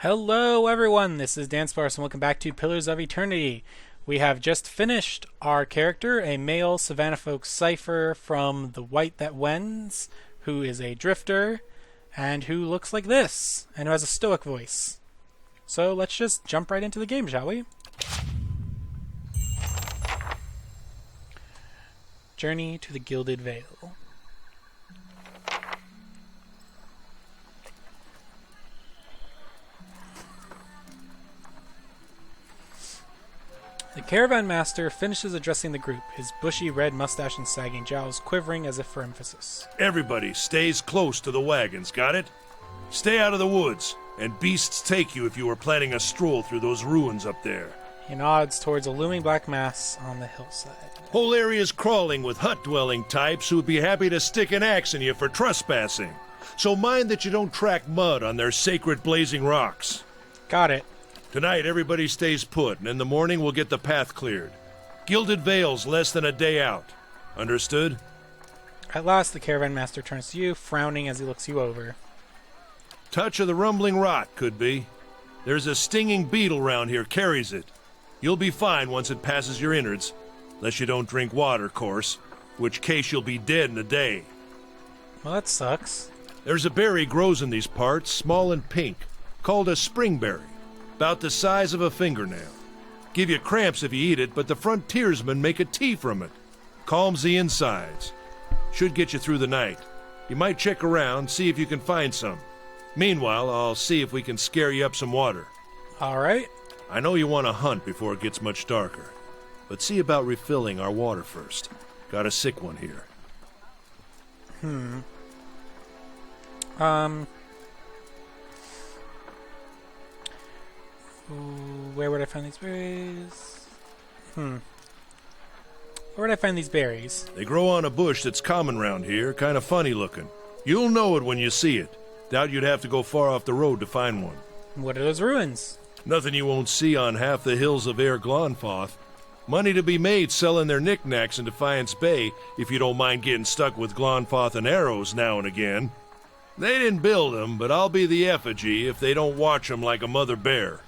Hello everyone, this is Dansparce and welcome back to Pillars of Eternity. We have just finished our character, a male Savannah folk cipher from The White That Wends, who is a drifter, and who looks like this, and who has a stoic voice. So let's just jump right into the game, shall we? Journey to the Gilded Vale. The caravan master finishes addressing the group, his bushy red mustache and sagging jowls quivering as if for emphasis. Everybody stays close to the wagons, got it? Stay out of the woods, and beasts take you if you are planning a stroll through those ruins up there. He nods towards a looming black mass on the hillside. Whole area's crawling with hut-dwelling types who'd be happy to stick an axe in you for trespassing. So mind that you don't track mud on their sacred blazing rocks. Got it. Tonight, everybody stays put, and in the morning we'll get the path cleared. Gilded Vale's less than a day out. Understood? At last, the caravan master turns to you, frowning as he looks you over. Touch of the rumbling rot, could be. There's a stinging beetle round here, carries it. You'll be fine once it passes your innards, unless you don't drink water, course, which case you'll be dead in a day. Well, that sucks. There's a berry grows in these parts, small and pink, called a springberry. About the size of a fingernail. Give you cramps if you eat it, but the frontiersmen make a tea from it. Calms the insides. Should get you through the night. You might check around, see if you can find some. Meanwhile, I'll see if we can scare you up some water. All right. I know you want to hunt before it gets much darker, but see about refilling our water first. Got a sick one here. Where would I find these berries? Where would I find these berries? They grow on a bush that's common round here, kind of funny looking. You'll know it when you see it. Doubt you'd have to go far off the road to find one. What are those ruins? Nothing you won't see on half the hills of Air Glonfoth. Money to be made selling their knickknacks in Defiance Bay if you don't mind getting stuck with Glonfoth and arrows now and again. They didn't build them, but I'll be the effigy if they don't watch them like a mother bear.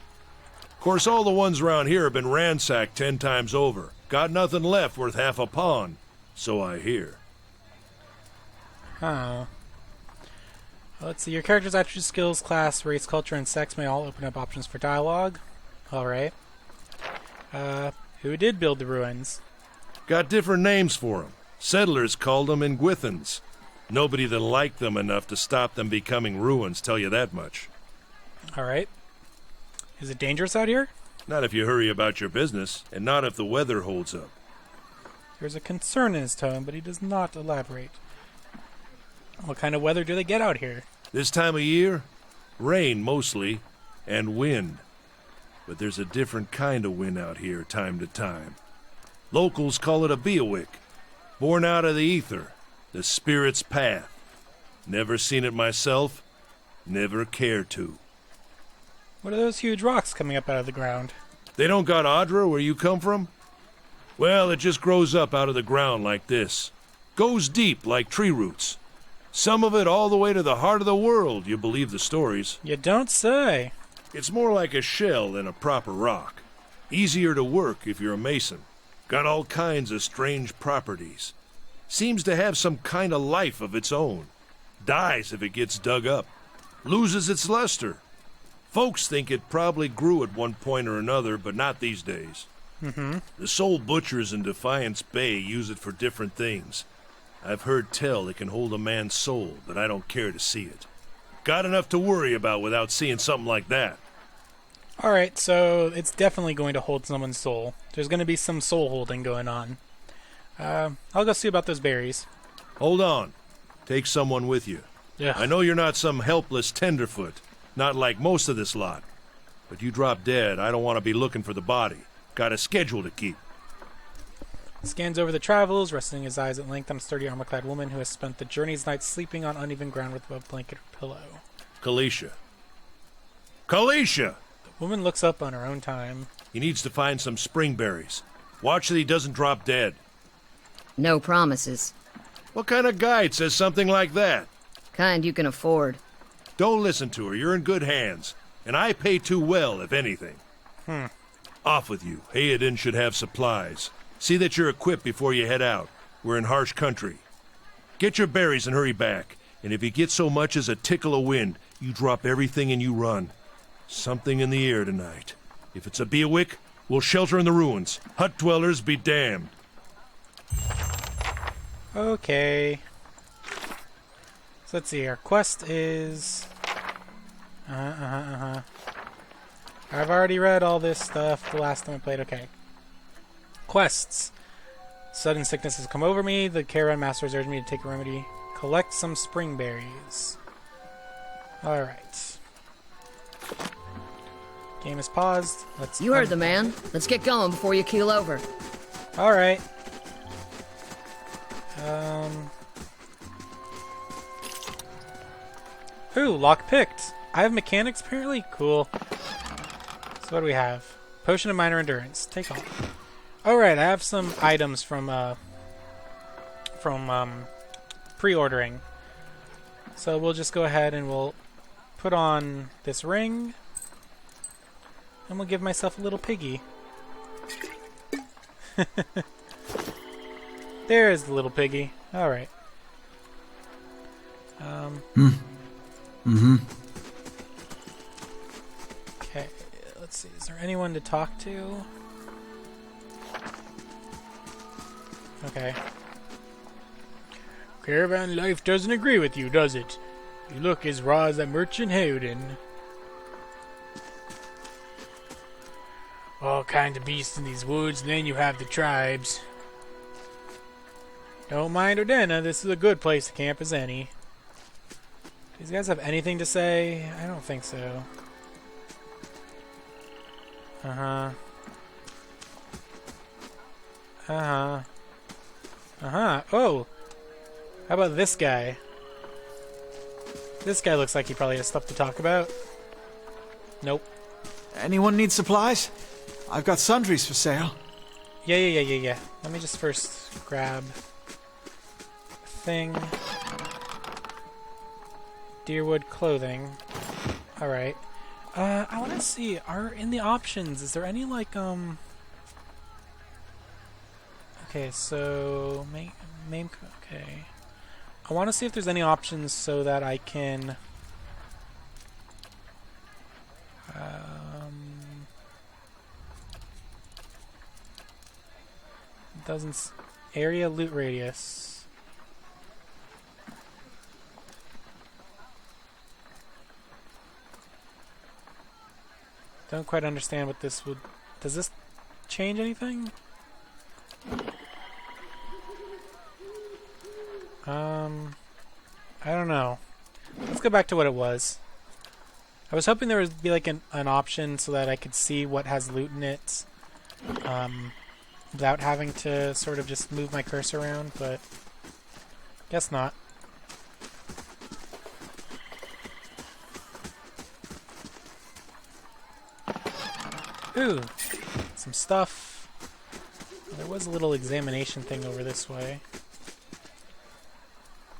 Of course, all the ones around here have been ransacked 10 times over. Got nothing left worth half a pawn, so I hear. Huh. Well, let's see. Your character's attributes, skills, class, race, culture, and sex may all open up options for dialogue. Alright. Who did build the ruins? Got different names for them. Settlers called them Ingwithans. Nobody that liked them enough to stop them becoming ruins, tell you that much. Alright. Is it dangerous out here? Not if you hurry about your business, and not if the weather holds up. There's a concern in his tone, but he does not elaborate. What kind of weather do they get out here? This time of year, rain mostly, and wind. But there's a different kind of wind out here time to time. Locals call it a beowick, born out of the ether, the spirit's path. Never seen it myself, never care to. What are those huge rocks coming up out of the ground? They don't got Audra where you come from? Well, it just grows up out of the ground like this. Goes deep like tree roots. Some of it all the way to the heart of the world, you believe the stories. You don't say. It's more like a shell than a proper rock. Easier to work if you're a mason. Got all kinds of strange properties. Seems to have some kind of life of its own. Dies if it gets dug up. Loses its luster. Folks think it probably grew at one point or another, but not these days. The soul butchers in Defiance Bay use it for different things. I've heard tell it can hold a man's soul, but I don't care to see it. Got enough to worry about without seeing something like that. Alright, so it's definitely going to hold someone's soul. There's going to be some soul holding going on. I'll go see about those berries. Hold on. Take someone with you. Ugh. I know you're not some helpless tenderfoot. Not like most of this lot. But you drop dead, I don't want to be looking for the body. Got a schedule to keep. Scans over the travels, resting his eyes at length on a sturdy armor-clad woman who has spent the journey's night sleeping on uneven ground with a blanket or pillow. Kalisha. Kalisha! The woman looks up on her own time. He needs to find some springberries. Watch that he doesn't drop dead. No promises. What kind of guide says something like that? Kind you can afford. Don't listen to her. You're in good hands. and I pay too well, if anything. Off with you. Hayden should have supplies. See that you're equipped before you head out. We're in harsh country. Get your berries and hurry back. And if you get so much as a tickle of wind, you drop everything and you run. Something in the air tonight. If it's a Beawick, we'll shelter in the ruins. Hut dwellers be damned. Okay. So let's see. Our quest is... I've already read all this stuff the last time I played. Okay. Quests. Sudden sickness has come over me. The caravan master has urged me to take a remedy. Collect some spring berries. Alright. Game is paused. Let's... You heard the man. Let's get going before you keel over. Alright. Ooh, lock picked. I have mechanics apparently? Cool. So what do we have? Potion of minor endurance. Take off. Alright, I have some items from pre-ordering. So we'll just go ahead and we'll put on this ring. And we'll give myself a little piggy. There is the little piggy. Alright. Okay, let's see. Is there anyone to talk to? Okay. Caravan life doesn't agree with you, does it? You look as raw as that merchant Howden. All kinds of beasts in these woods, and then you have the tribes. Don't mind Odena, this is a good place to camp as any. Do these guys have anything to say? I don't think so. Uh-huh. Oh! How about this guy? This guy looks like he probably has stuff to talk about. Nope. Anyone need supplies? I've got sundries for sale. Yeah. Let me just first grab a thing. Deerwood clothing. Alright. I want to see, in the options, is there any, like, okay, so, okay. I want to see if there's any options so that I can, doesn't, area loot radius. Don't quite understand what this would... Does this change anything? I don't know. Let's go back to what it was. I was hoping there would be like an option so that I could see what has loot in it without having to sort of just move my cursor around, but guess not. Ooh, some stuff. There was a little examination thing over this way.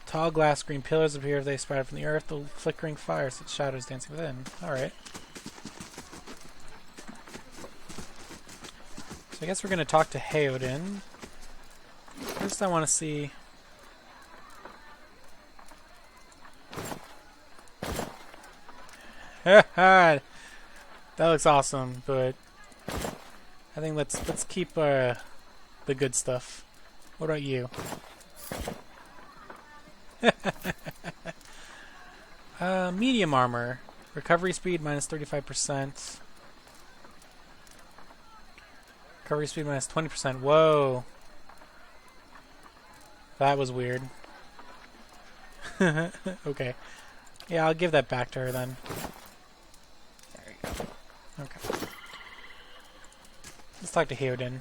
Tall glass green pillars appear if they sprout from the earth. The flickering fires that shadows dancing within. Alright. So I guess we're going to talk to Heodin. First I want to see... That looks awesome, but I think let's keep the good stuff. What about you? Medium armor. Recovery speed minus 35%. Recovery speed minus 20%. Whoa. That was weird. Okay. Yeah, I'll give that back to her then. There you go. Okay. Let's talk to Heodin.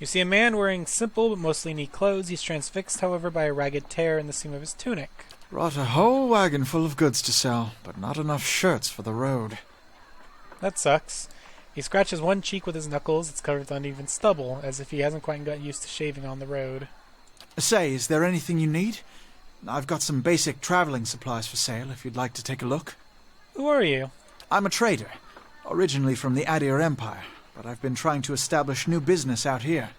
You see a man wearing simple but mostly neat clothes. He's transfixed, however, by a ragged tear in the seam of his tunic. Brought a whole wagon full of goods to sell, but not enough shirts for the road. That sucks. He scratches one cheek with his knuckles. It's covered with uneven stubble, as if he hasn't quite got used to shaving on the road. Say, is there anything you need? I've got some basic traveling supplies for sale if you'd like to take a look. Who are you? I'm a trader, originally from the Adir Empire, but I've been trying to establish new business out here.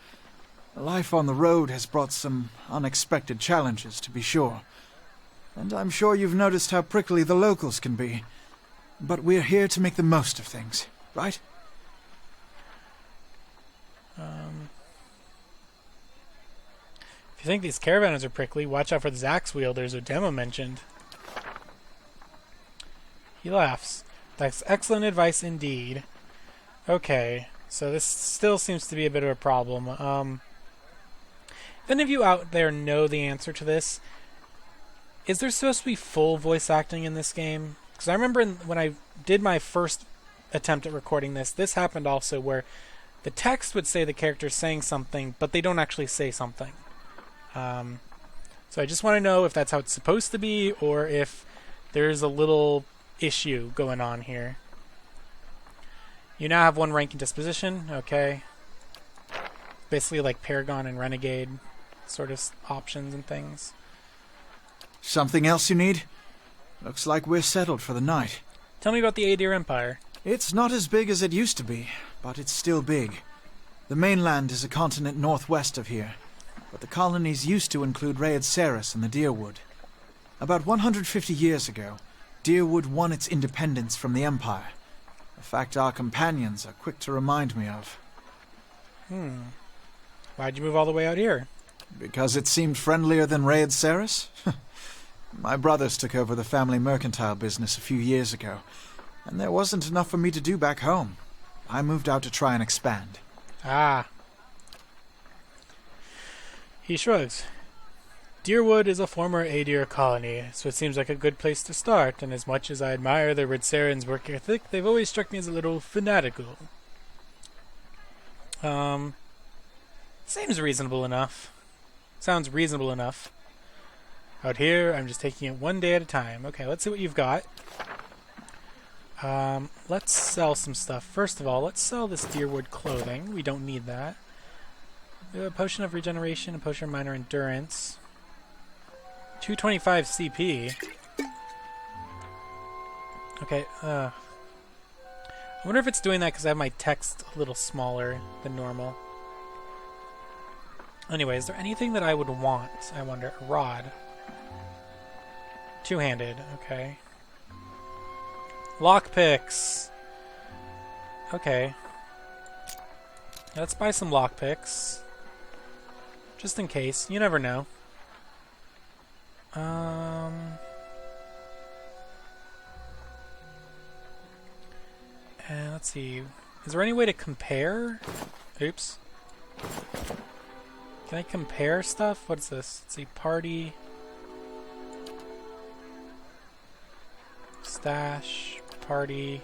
Life on the road has brought some unexpected challenges, to be sure. And I'm sure you've noticed how prickly the locals can be. But we're here to make the most of things, right? If you think these caravanners are prickly, watch out for the axe wielders Odema mentioned. He laughs. That's excellent advice indeed. Okay, so this still seems to be a bit of a problem. If any of you out there know the answer to this, is there supposed to be full voice acting in this game? Because I remember when I did my first attempt at recording this happened also where the text would say the character's saying something, but they don't actually say something. So I just want to know if that's how it's supposed to be, or if there's a little issue going on here. You now have 1 rank in disposition, okay. Basically like Paragon and Renegade sort of options and things. Something else you need? Looks like we're settled for the night. Tell me about the Adir Empire. It's not as big as it used to be, but it's still big. The mainland is a continent northwest of here, but the colonies used to include Raed Saris and the Deerwood. About 150 years ago, Deerwood won its independence from the Empire, a fact our companions are quick to remind me of. Why'd you move all the way out here? Because it seemed friendlier than Raed Saris? My brothers took over the family mercantile business a few years ago, and there wasn't enough for me to do back home. I moved out to try and expand. Ah. He shrugs. Deerwood is a former Adir colony, so it seems like a good place to start, and as much as I admire the Ridsarans' work ethic, they've always struck me as a little fanatical. Seems reasonable enough. Sounds reasonable enough. Out here, I'm just taking it one day at a time. Okay, let's see what you've got. Let's sell some stuff. First of all, let's sell this Deerwood clothing. We don't need that. A potion of regeneration, a potion of minor endurance. 225 CP. Okay, I wonder if it's doing that because I have my text a little smaller than normal. Anyway, is there anything that I would want? I wonder. A rod. Two-handed, okay. Lockpicks. Okay. Let's buy some lockpicks. Just in case. You never know. And let's see. Is there any way to compare? Oops. Can I compare stuff? What is this? Let's see. Party. Stash. Party.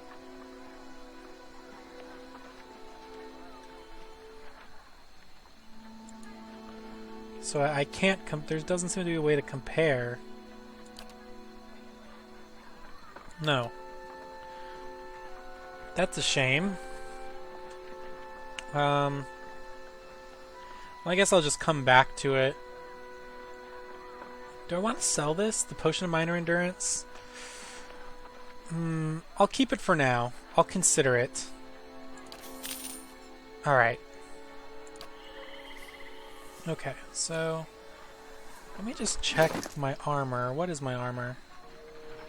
So I can't there doesn't seem to be a way to compare. No. That's a shame. Well, I guess I'll just come back to it. Do I want to sell this? The Potion of Minor Endurance? I'll keep it for now. I'll consider it. Alright. Okay, so let me just check my armor. What is my armor?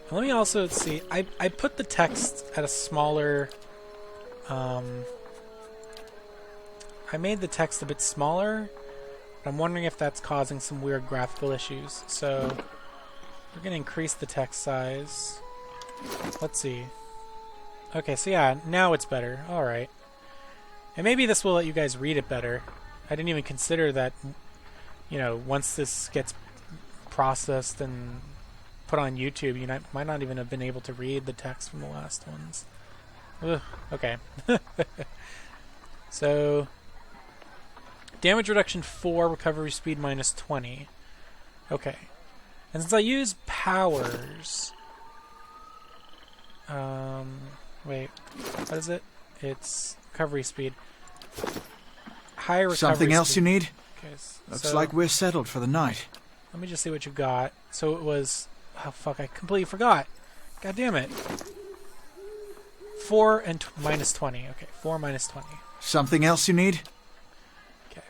And let me also see. I put the text at a smaller. I made the text a bit smaller. But I'm wondering if that's causing some weird graphical issues. So we're gonna increase the text size. Let's see. Okay, so yeah, now it's better. All right. And maybe this will let you guys read it better. I didn't even consider that, you know, once this gets processed and put on YouTube, you might not even have been able to read the text from the last ones. Ugh, okay. So, damage reduction 4, recovery speed minus 20. Okay. And since I use powers... wait, what is it? It's recovery speed. High recovery Something else speed. you need? Okay, Looks like we're settled for the night. Let me just see what you got. So it was... Oh, fuck, I completely forgot. God damn it. 4 and minus 20. Okay, 4 minus 20. Something else you need? Okay.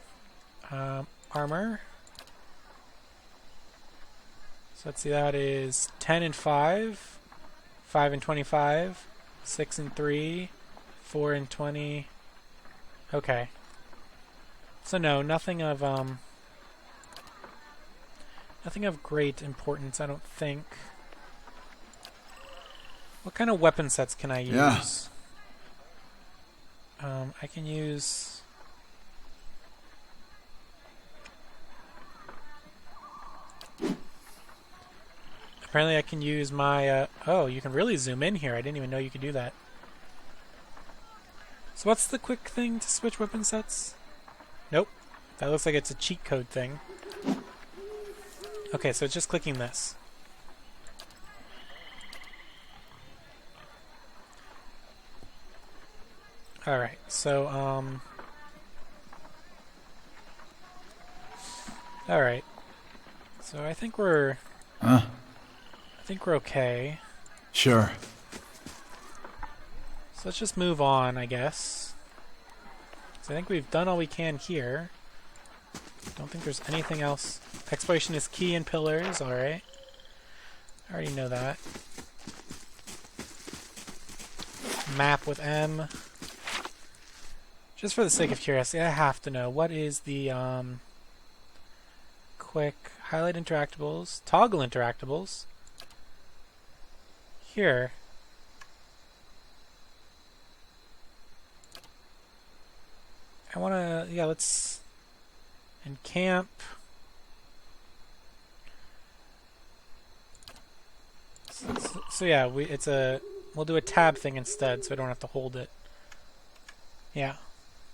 Armor. So let's see, that is 10 and 5, 5 and 25, 6 and 3, 4 and 20. Okay. So no, nothing of great importance, I don't think. What kind of weapon sets can I use? Yeah. I can use... Apparently I can use my... oh, you can really zoom in here. I didn't even know you could do that. So what's the quick thing to switch weapon sets? Nope. That looks like it's a cheat code thing. Okay, so it's just clicking this. Alright, so, alright. So I think we're... I think we're okay. Sure. So let's just move on, I guess. So I think we've done all we can here. Don't think there's anything else. Exploration is key in pillars, alright. I already know that. Map with M. Just for the sake of curiosity, I have to know. What is the, quick highlight interactables, toggle interactables? Here. I want to, yeah, let's, in camp. So yeah, we'll do a tab thing instead, so I don't have to hold it. Yeah,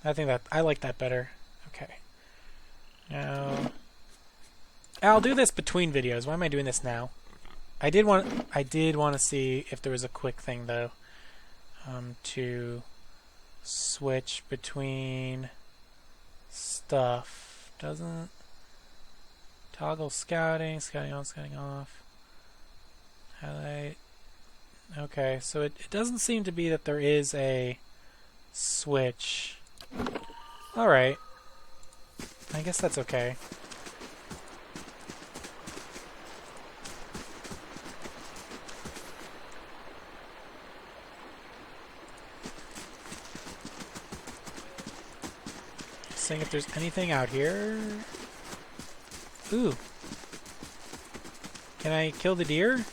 I think that, I like that better. Okay. Now, I'll do this between videos. Why am I doing this now? I did want to see if there was a quick thing though, to switch between stuff. Doesn't toggle scouting on, scouting off. Highlight. Okay, so it doesn't seem to be that there is a switch. Alright. I guess that's okay. Seeing if there's anything out here. Ooh. Can I kill the deer?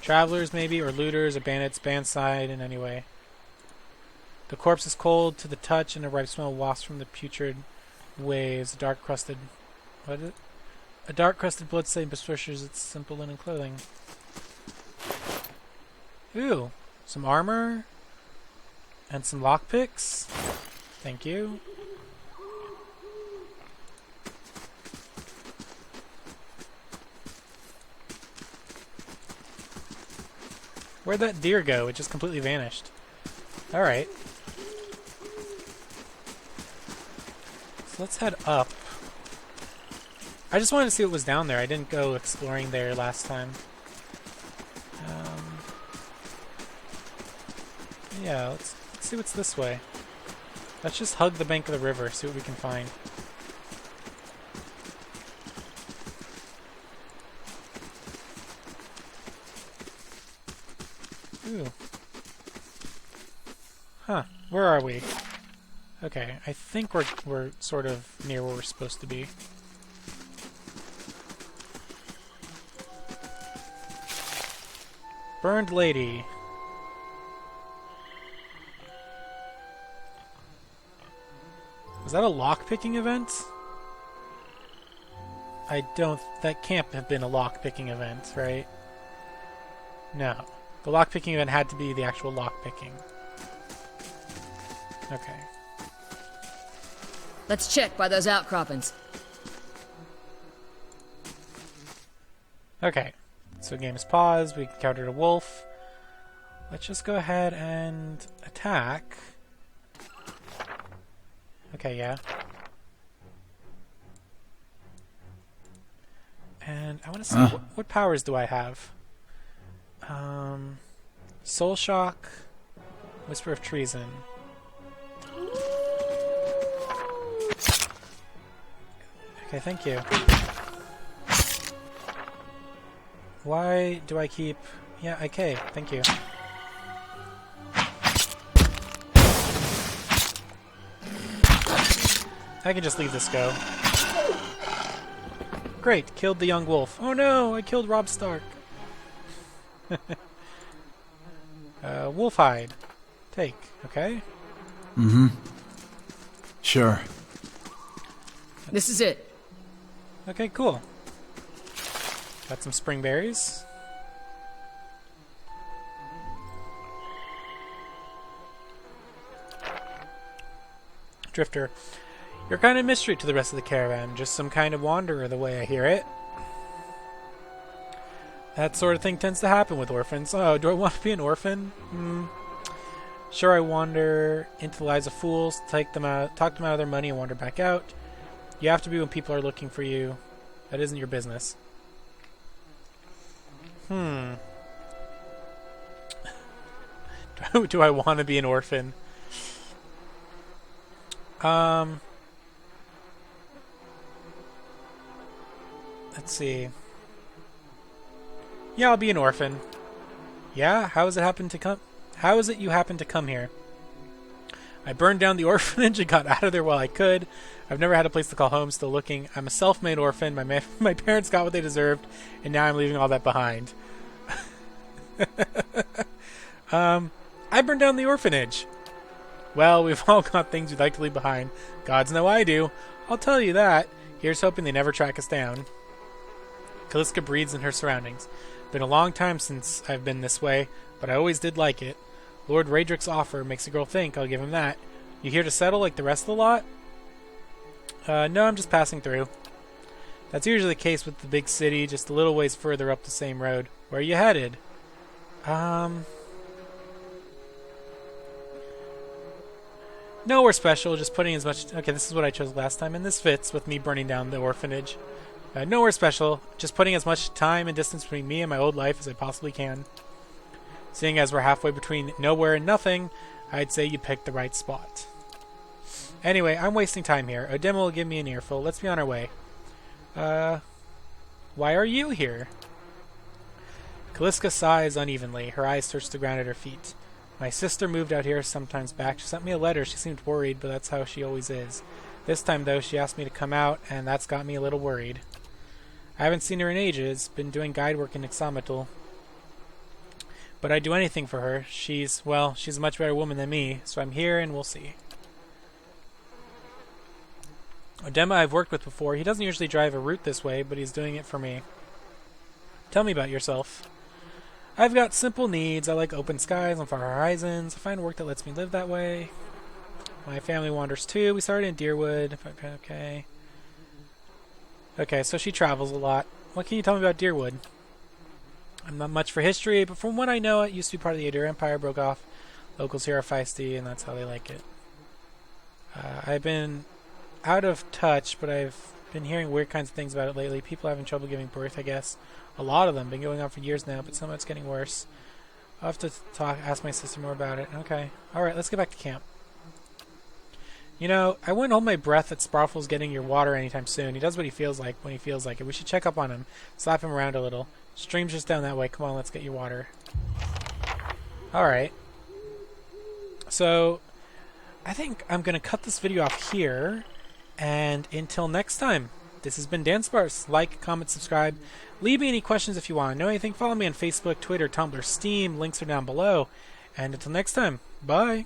Travelers, maybe, or looters, or bandits, bandside in any way. The corpse is cold to the touch, and a ripe smell wafts from the putrid waves. A dark crusted... What is it? A dark crusted blood stain beswishes its simple linen clothing. Ooh. Some armor. And some lockpicks. Thank you. Where'd that deer go? It just completely vanished. Alright. So let's head up. I just wanted to see what was down there. I didn't go exploring there last time. Yeah, let's see what's this way. Let's just hug the bank of the river, see what we can find. Ooh. Huh. Where are we? Okay, I think we're sort of near where we're supposed to be. Burned lady. Was that a lockpicking event? That can't have been a lockpicking event, right? No. The lockpicking event had to be the actual lockpicking. Okay. Let's check by those outcroppings. Okay. So game is paused. We encountered a wolf. Let's just go ahead and attack. Okay, yeah. And I want to see what powers do I have? Soul Shock. Whisper of Treason. Okay, thank you. Why do I keep... Yeah, okay, thank you. I can just leave this go. Great, killed the young wolf. Oh no, I killed Robb Stark. Wolf hide. Take, okay? Mm-hmm. Sure. This is it. Okay, cool. Got some spring berries. Drifter. You're kind of mystery to the rest of the caravan. Just some kind of wanderer, the way I hear it. That sort of thing tends to happen with orphans. Oh, do I want to be an orphan? Sure, I wander into the lives of fools, take them out, talk them out of their money, and wander back out. You have to be when people are looking for you. That isn't your business. Do I want to be an orphan? Let's see. Yeah, I'll be an orphan. Yeah, how is it you happen to come here? I burned down the orphanage and got out of there while I could. I've never had a place to call home, still looking. I'm a self-made orphan. My parents got what they deserved, and now I'm leaving all that behind. I burned down the orphanage. Well, we've all got things we'd like to leave behind. Gods know I do. I'll tell you that. Here's hoping they never track us down. Caliska breathes in her surroundings. Been a long time since I've been this way, but I always did like it. Lord Raedric's offer makes a girl think, I'll give him that. You here to settle like the rest of the lot? No, I'm just passing through. That's usually the case with the big city, just a little ways further up the same road. Where are you headed? Nowhere special, just putting as much... Okay, this is what I chose last time, and this fits with me burning down the orphanage. Nowhere special, just putting as much time and distance between me and my old life as I possibly can. Seeing as we're halfway between nowhere and nothing, I'd say you picked the right spot. Anyway, I'm wasting time here. Odema will give me an earful. Let's be on our way. Why are you here? Caliska sighs unevenly. Her eyes search the ground at her feet. My sister moved out here sometimes back. She sent me a letter. She seemed worried, but that's how she always is. This time, though, she asked me to come out, and that's got me a little worried. I haven't seen her in ages. Been doing guide work in Ixamitl. But I'd do anything for her. She's a much better woman than me, so I'm here and we'll see. Odema I've worked with before. He doesn't usually drive a route this way, but he's doing it for me. Tell me about yourself. I've got simple needs. I like open skies and far horizons. I find work that lets me live that way. My family wanders too. We started in Deerwood. Okay. Okay, so she travels a lot. What can you tell me about Deerwood? I'm not much for history, but from what I know, it used to be part of the Adir Empire, broke off. Locals here are feisty, and that's how they like it. I've been out of touch, but I've been hearing weird kinds of things about it lately. People having trouble giving birth, I guess. A lot of them. Been going on for years now, but somehow it's getting worse. I'll have to ask my sister more about it. Okay. Alright, let's get back to camp. You know, I wouldn't hold my breath that Sparfle's getting your water anytime soon. He does what he feels like when he feels like it. We should check up on him. Slap him around a little. Stream's just down that way. Come on, let's get your water. Alright. So, I think I'm going to cut this video off here. And until next time, this has been Dansparce. Like, comment, subscribe. Leave me any questions if you want to know anything. Follow me on Facebook, Twitter, Tumblr, Steam. Links are down below. And until next time, bye.